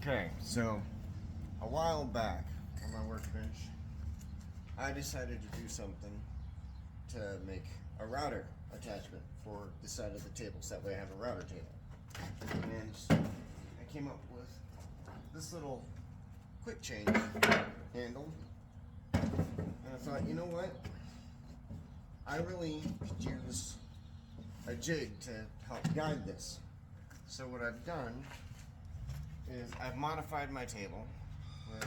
Okay, so a while back on my workbench, I decided to do something to make a router attachment for the side of the table, so that way I have a router table. And I came up with this little quick change handle, and I thought, you know what? I really could use a jig to help guide this. So what I've done is I've modified my table where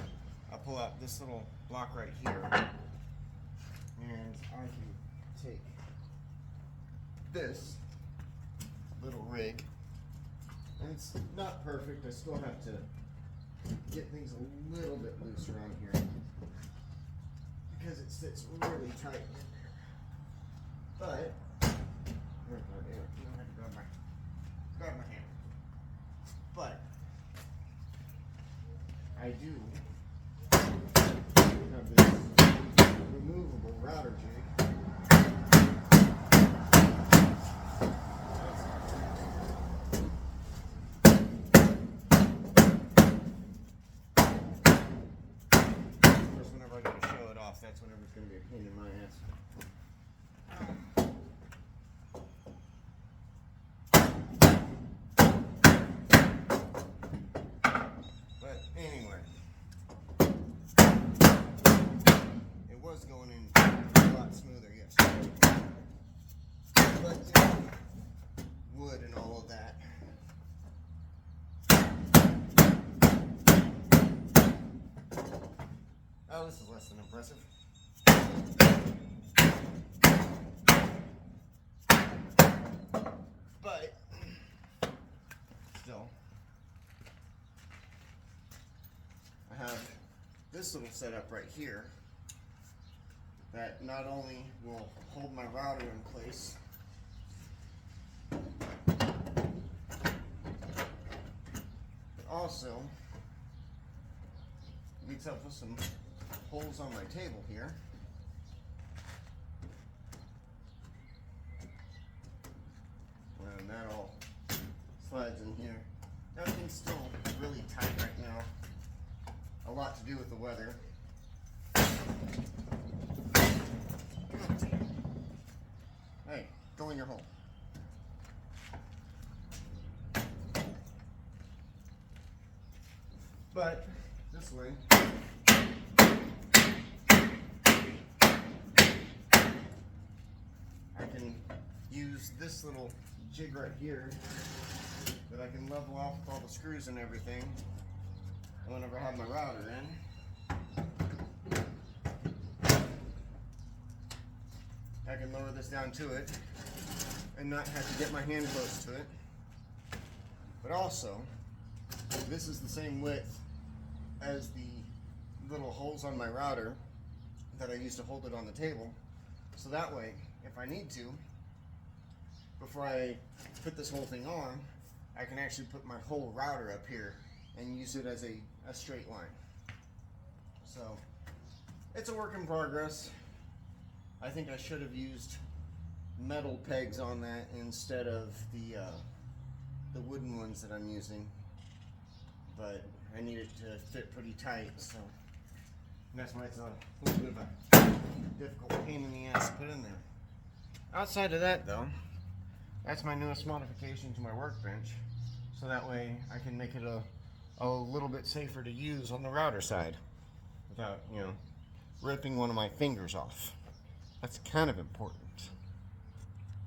I pull out this little block right here, and I can take this little rig, and it's not perfect. I still have to get things a little bit loose around here because it sits really tight in there. But you don't have to grab my hand. But I do have this removable router jig. Of course, whenever I go to show it off, that's whenever it's going to be a pain in my ass. Was going in a lot smoother, yes. But wood and all of that. Oh, this is less than impressive. But still, I have this little setup right here that not only will hold my router in place, but also meets up with some holes on my table here. And that all slides in here. Everything's still really tight right now. A lot to do with the weather. Hey, go in your hole. But this way, I can use this little jig right here that I can level off with all the screws and everything. And whenever I have my router in, I can lower this down to it and not have to get my hand close to it. But also, this is the same width as the little holes on my router that I use to hold it on the table. So that way, if I need to, before I put this whole thing on, I can actually put my whole router up here and use it as a straight line. So, it's a work in progress. I think I should have used metal pegs on that instead of the wooden ones that I'm using, but I need it to fit pretty tight, so that's why it's a little bit of a difficult pain in the ass to put in there. Outside of that though, that's my newest modification to my workbench, so that way I can make it a little bit safer to use on the router side without, ripping one of my fingers off. That's kind of important.